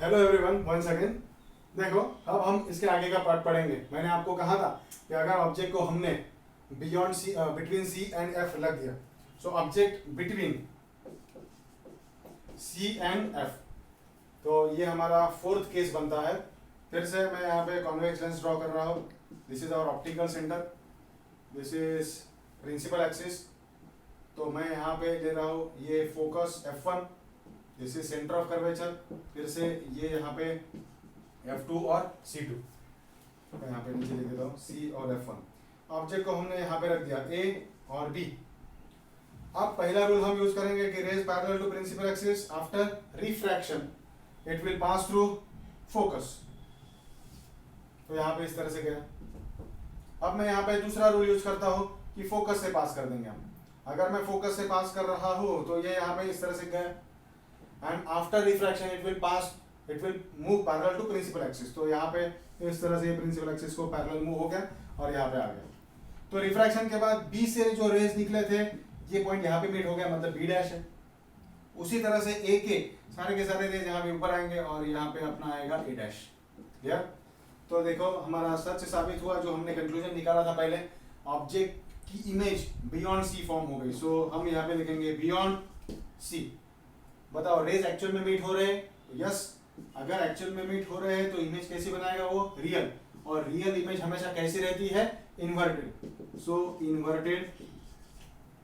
Hello everyone, once again. देखो, अब हम इसके आगे का पार्ट पढ़ेंगे। मैंने आपको कहा था कि अगर ऑब्जेक्ट को हमने beyond C between C and F लग दिया, so object between C and F, तो ये हमारा फोर्थ केस बनता है। फिर से मैं यहाँ पे कॉन्वेक्स लेंस ड्रॉ कर रहा हूँ। This is our optical centre, this is principal axis. तो मैं यहाँ पे ले रहा हूँ ये focus F1, this is centre of curvature. फिर से ये यहाँ पे F2 और C2, मैं यहाँ पे नीचे लिख देता हूँ C और F1। ऑब्जेक्ट को हमने यहाँ पे रख दिया A और B। अब पहला रूल हम यूज करेंगे कि rays parallel to principal axis after refraction it will pass through focus. तो यहाँ पे इस तरह से गया। अब मैं यहाँ पे दूसरा रूल यूज करता हूँ कि फोकस से पास कर देंगे हम। अगर मैं फोकस से पास कर रहा हूँ तो ये यहाँ पे इस तरह से गया, and after refraction it will move parallel to principal axis. तो यहाँ पे इस तरह से प्रिंसिपल एक्सिस को पैरेलल मूव हो गया और यहाँ पे आ गया। तो रिफ्रैक्शन के बाद बी से जो रेज निकले थे, ये पॉइंट यहाँ पे मीट हो गया, मतलब बी डैश है। उसी तरह से ए के सारे रेज यहाँ पे ऊपर आएंगे और यहाँ पे अपना आएगा ए डैश। क्लियर? तो देखो, हमारा सच साबित हुआ जो हमने कंक्लूजन निकाला था पहले। ऑब्जेक्ट की इमेज बियॉन्ड सी फॉर्म हो गई। सो हम यहाँ पे लिखेंगे बियॉन्ड सी। बताओ, रेज एक्चुअल में मीट हो रहे हैं? तो यस, अगर एक्चुअल में मीट हो रहे हैं तो इमेज कैसी बनाएगा वो? रियल। और रियल इमेज हमेशा कैसी रहती है? इन्वर्टेड। सो इन्वर्टेड।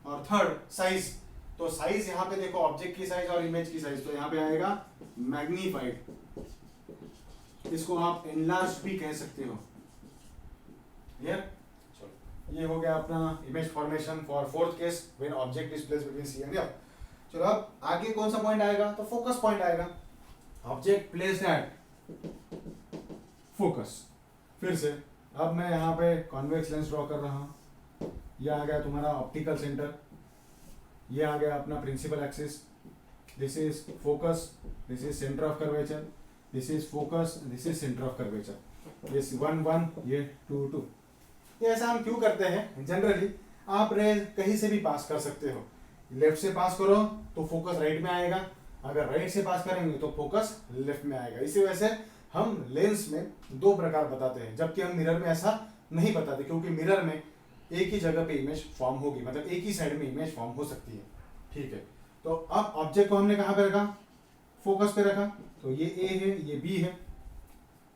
और थर्ड, साइज। तो साइज यहाँ पे देखो, ऑब्जेक्ट की साइज और इमेज की साइज, तो यहाँ पे आएगा मैग्नीफाइड। इसको आप एनलार्ज भी कह सकते हो। क्लियर? चलो, ये हो गया अपना image formation for fourth case when object is placed between C and F. चलो, अब आगे कौन सा पॉइंट आएगा? तो फोकस पॉइंट आएगा। Object placed at focus. फिर से अब मैं यहाँ पे कॉन्वेक्स लेंस ड्रॉ कर रहा हूँ। ये आ गया तुम्हारा ऑप्टिकल सेंटर, ये आ गया अपना principal axis. This is focus, this is centre of curvature, this is focus, this is centre of curvature. This 1 1, ये 2 2। ये ऐसा हम क्यों करते हैं? जनरली आप रेज कहीं से भी पास कर सकते हो। लेफ्ट से पास करो तो फोकस राइट में आएगा, अगर राइट से पास करेंगे तो फोकस लेफ्ट में आएगा। इसी वजह से हम लेंस में दो प्रकार बताते हैं, जबकि हम मिरर में ऐसा नहीं बताते, क्योंकि मिरर में एक ही जगह पे इमेज फॉर्म होगी, मतलब एक ही साइड में इमेज फॉर्म हो सकती है। ठीक है, तो अब ऑब्जेक्ट को हमने कहाँ पे रखा? फोकस पे रखा। तो ये ए है, ये बी है।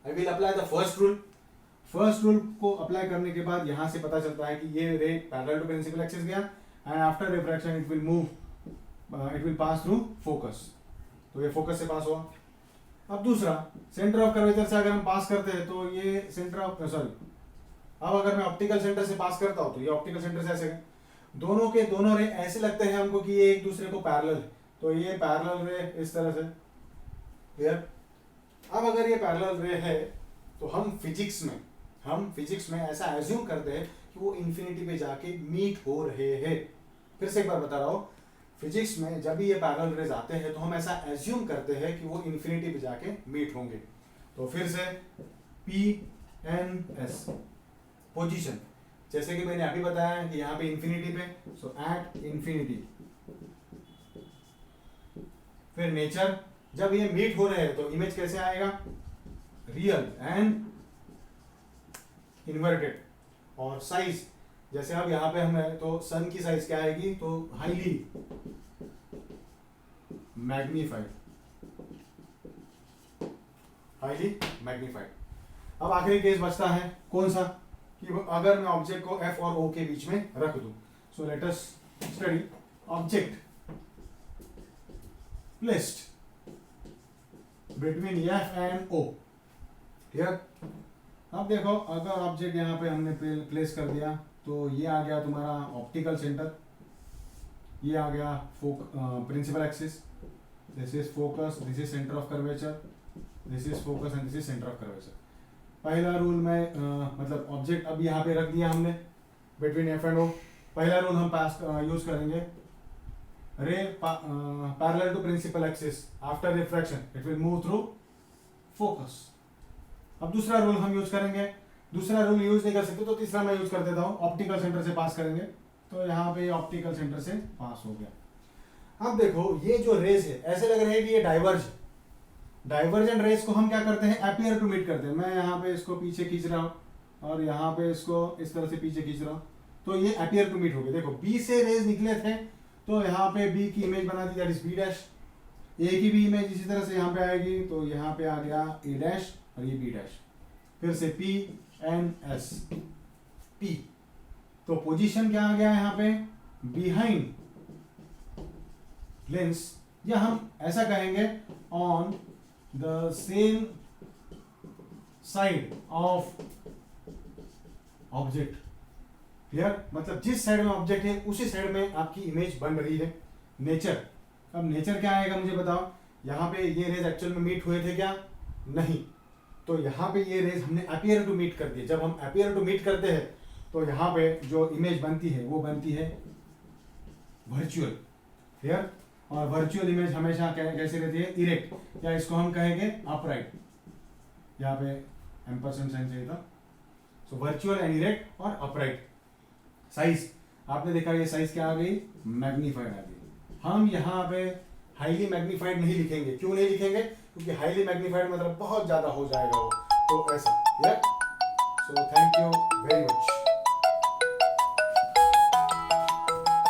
I will apply the first rule. First rule को अप्लाई करने के बाद यहां से पता चलता है कि ये ray parallel to principal axis गया, and after refraction it will move, it will pass through focus. तो ये फोकस से पास हुआ। अब दूसरा, सेंटर ऑफ कर्वेचर से अगर हम पास करते हैं तो ये सेंटर ऑफ अब अगर मैं ऑप्टिकल सेंटर से पास करता हूं तो ये ऑप्टिकल सेंटर से ऐसे, दोनों के दोनों रे ऐसे लगते हैं हमको कि ये एक दूसरे को पैरेलल है। तो ये पैरेलल रे इस तरह से। क्लियर? अब अगर ये पैरेलल रे है तो हम फिजिक्स में ऐसा एज्यूम करते हैं कि वो इंफिनिटी पे जाके मीट हो रहे हैं। फिर से एक बार बता रहा हूं, फिजिक्स में जब भी ये पैरेलल रेज आते हैं तो हम ऐसा एज्यूम करते हैं कि वो इंफिनिटी पे जाके मीट होंगे। तो फिर से PNS पोजीशन, जैसे कि मैंने अभी बताया कि यहाँ पे इंफिनिटी पे, सो एट इंफिनिटी। फिर नेचर, जब ये मीट हो रहे हैं तो इमेज कैसे आएगा? Real and inverted. और साइज, जैसे अब यहाँ पे हमें तो सन की साइज क्या आएगी? तो हाईली मैग्नीफाइड। अब आखिरी केस बचता है कौन सा? कि अगर मैं ऑब्जेक्ट को F और O के बीच में रख दूं। So let us study object placed between F and O। Clear? अब देखो, अगर ऑब्जेक्ट यहाँ पे हमने प्लेस कर दिया तो ये आ गया तुम्हारा ऑप्टिकल सेंटर, ये आ गया principal axis, this is focus, this is centre of curvature, this is focus and this is centre of curvature. पहला रूल में मतलब ऑब्जेक्ट अब यहाँ पे रख दिया हमने बिटवीन एफ एंड ओ। पहला रूल हम पास यूज करेंगे, ray parallel to principal axis after refraction it will move through focus. अब दूसरा रूल हम यूज करेंगे, दूसरा रूल यूज नहीं कर सकते तो तीसरा मैं यूज कर देता हूँ, ऑप्टिकल सेंटर से पास करेंगे। तो यहाँ पे ऑप्टिकल सेंटर से पास हो गया। अब देखो, ये जो रेज है ऐसे लग रहे हैं कि ये डाइवर्ज, डाइवर्जेंट रेज को हम क्या करते हैं, अपीयर टू मीट करते हैं। मैं यहाँ पे इसको पीछे खींच रहा हूँ और यहाँ पे इसको इस तरह से पीछे खींच रहा हूँ, तो ये अपीयर टू मीट हो गया। देखो बी से रेज निकले थे तो यहाँ पे बी की इमेज बना दी, दैट इज बी डैश। ए की भी इमेज इसी तरह से यहाँ पे आएगी, तो यहाँ पे आ गया ए डैश और ये बी डैश। फिर से पी एन एस पी, तो पोजीशन क्या आ गया यहाँ पे, बिहाइंड लेंस, या हम ऐसा कहेंगे on the same side of object. Clear, मतलब जिस साइड में ऑब्जेक्ट है उसी साइड में आपकी इमेज बन रही है। नेचर, अब नेचर क्या आएगा मुझे बताओ। यहाँ पे ये रेज एक्चुअल में मीट हुए थे क्या, नहीं, तो यहाँ पे ये रेज हमने अपीयर टू मीट कर दिए। जब हम अपीयर टू मीट करते हैं तो यहाँ पे जो इमेज बनती है वो बनती है वर्चुअल। क्लियर, और वर्चुअल इमेज हमेशा कैसे रहती है, इरेक्ट, या इसको हम कहेंगे अपराइट। यहाँ पे एम्परसेंड साइन चाहिए था। सो वर्चुअल एंड इरेक्ट और अपराइट। साइज आपने देखा, ये साइज क्या आ गई, मैग्नीफाइड आ गई। हम यहाँ पे हाईली मैग्नीफाइड नहीं लिखेंगे। क्यों नहीं लिखेंगे, क्योंकि हाईली मैग्नीफाइड मतलब बहुत ज्यादा हो जाएगा वो, तो ऐसा। So thank you very much.